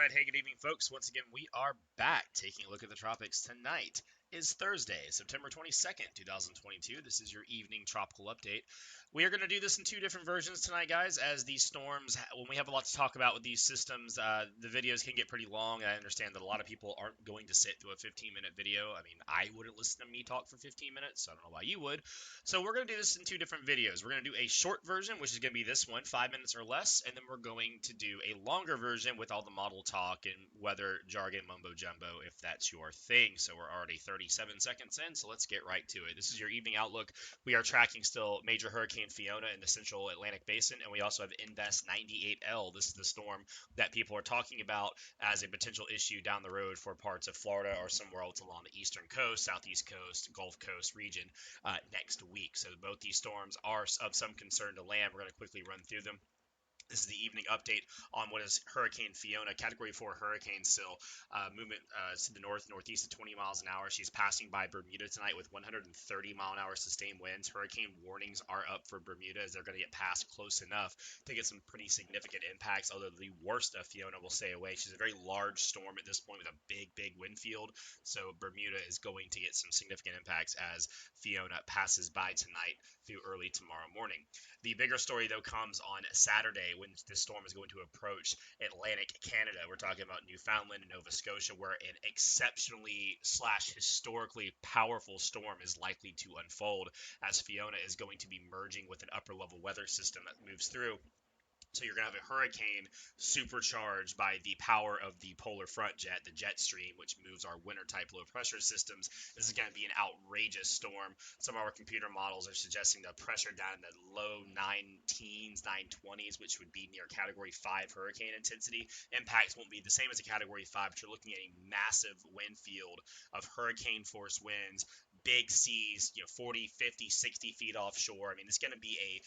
right, hey, good evening, folks. Once again, we are back taking a look at the tropics. Tonight is Thursday, September 22nd, 2022. This is your evening tropical update. We are going to do this in two different versions tonight, guys, as these storms, when we have a lot to talk about with these systems, the videos can get pretty long. I understand that a lot of people aren't going to sit through a 15-minute video. I mean, I wouldn't listen to me talk for 15 minutes, so I don't know why you would. So we're going to do this in two different videos. We're going to do a short version, which is going to be this one, 5 minutes or less, and then we're going to do a longer version with all the model talk and weather jargon mumbo jumbo, if that's your thing. So we're already 37 seconds in, so let's get right to it. This is your evening outlook. We are tracking still Major Hurricane Fiona in the central Atlantic basin, and we also have Invest 98L. This is the storm that people are talking about as a potential issue down the road for parts of Florida or somewhere else along the eastern coast, southeast coast, Gulf Coast region next week. So both these storms are of some concern to land. We're going to quickly run through them. This is the evening update on what is Hurricane Fiona, Category 4 hurricane still. Movement to the northeast at 20 miles an hour. She's passing by Bermuda tonight with 130 mile an hour sustained winds. Hurricane warnings are up for Bermuda as they're going to get past close enough to get some pretty significant impacts, although the worst of Fiona will stay away. She's a very large storm at this point with a big wind field. So Bermuda is going to get some significant impacts as Fiona passes by tonight through early tomorrow morning. The bigger story, though, comes on Saturday when this storm is going to approach Atlantic Canada. We're talking about Newfoundland and Nova Scotia, where an exceptionally / historically powerful storm is likely to unfold as Fiona is going to be merging with an upper level weather system that moves through. So you're going to have a hurricane supercharged by the power of the polar front jet, the jet stream, which moves our winter type low pressure systems. This is going to be an outrageous storm. Some of our computer models are suggesting the pressure down in the low 9-teens, 920s, which would be near category 5 hurricane intensity. Impacts won't be the same as a category 5, but you're looking at a massive wind field of hurricane force winds, big seas, 40, 50, 60 feet offshore. I mean, it's going to be a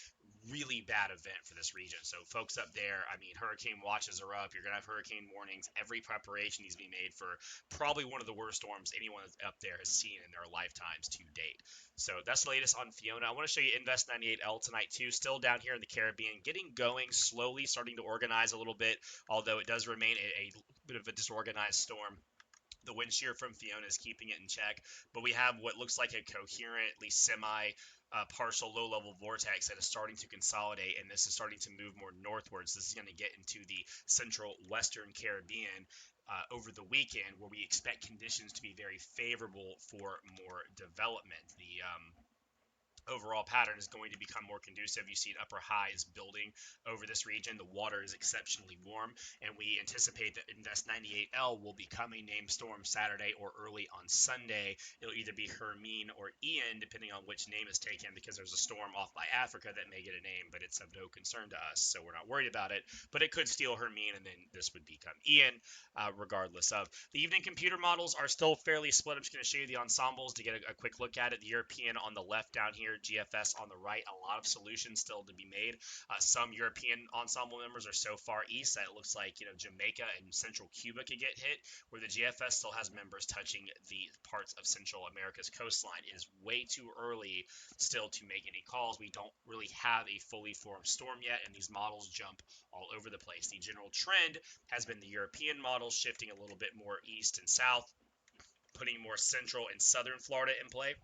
really bad event for this region. So folks up there, I mean, hurricane watches are up. You're going to have hurricane warnings. Every preparation needs to be made for probably one of the worst storms anyone up there has seen in their lifetimes to date. So that's the latest on Fiona. I want to show you Invest 98L tonight too. Still down here in the Caribbean, getting going slowly, starting to organize a little bit, although it does remain a bit of a disorganized storm. The wind shear from Fiona is keeping it in check, but we have what looks like a coherent, at least semi partial low level vortex that is starting to consolidate, and this is starting to move more northwards. This is going to get into the central western Caribbean over the weekend, where we expect conditions to be very favorable for more development. The overall pattern is going to become more conducive. You see upper highs building over this region. The water is exceptionally warm, and we anticipate that Invest 98L will become a named storm Saturday or early on Sunday. It'll either be Hermine or Ian, depending on which name is taken, because there's a storm off by Africa that may get a name, but it's of no concern to us, so we're not worried about it. But it could steal Hermine, and then this would become Ian, regardless of. The evening computer models are still fairly split. I'm just going to show you the ensembles to get a quick look at it. The European on the left down here, GFS on the right. A lot of solutions still to be made. Some European ensemble members are so far east that it looks like Jamaica and central Cuba could get hit, where the GFS still has members touching the parts of Central America's coastline. It is way too early still to make any calls. We don't really have a fully formed storm yet, and these models jump all over the place. The general trend has been the European models shifting a little bit more east and south, putting more central and southern Florida in play,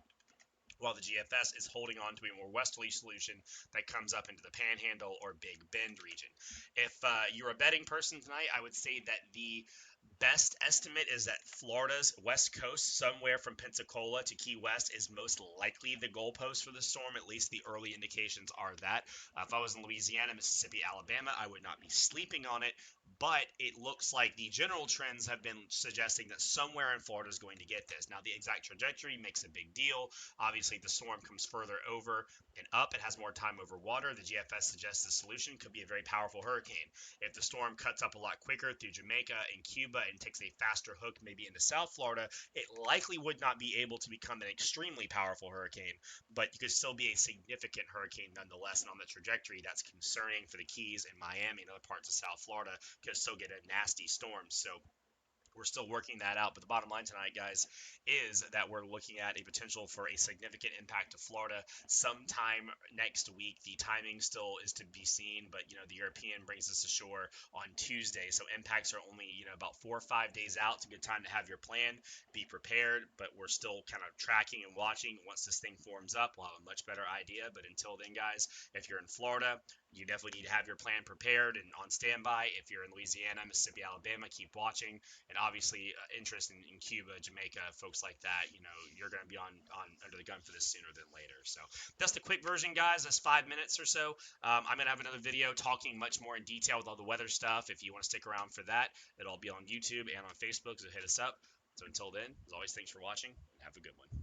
while the GFS is holding on to a more westerly solution that comes up into the Panhandle or Big Bend region. If you're a betting person tonight, I would say that the best estimate is that Florida's west coast, somewhere from Pensacola to Key West, is most likely the goalpost for the storm. At least the early indications are that. If I was in Louisiana, Mississippi, Alabama, I would not be sleeping on it. But it looks like the general trends have been suggesting that somewhere in Florida is going to get this. Now, the exact trajectory makes a big deal. Obviously, the storm comes further over and up. It has more time over water. The GFS suggests the solution could be a very powerful hurricane. If the storm cuts up a lot quicker through Jamaica and Cuba and takes a faster hook maybe into South Florida, it likely would not be able to become an extremely powerful hurricane, but you could still be a significant hurricane nonetheless. And on the trajectory, that's concerning for the Keys and Miami and other parts of South Florida, could still get a nasty storm. So We're still working that out, but the bottom line tonight, guys, is that we're looking at a potential for a significant impact to Florida sometime next week. The timing still is to be seen, but the European brings us ashore on Tuesday, so impacts are only about 4 or 5 days out. It's a good time to have your plan, be prepared, but we're still kind of tracking and watching. Once this thing forms up, we'll have a much better idea. But until then, guys, if you're in Florida, you definitely need to have your plan prepared and on standby. If you're in Louisiana, Mississippi, Alabama, keep watching. And obviously, interest in Cuba, Jamaica, folks like that, you're going to be on under the gun for this sooner than later. So that's the quick version, guys. That's 5 minutes or so. I'm going to have another video talking much more in detail with all the weather stuff. If you want to stick around for that, it'll be on YouTube and on Facebook, so hit us up. So until then, as always, thanks for watching, and have a good one.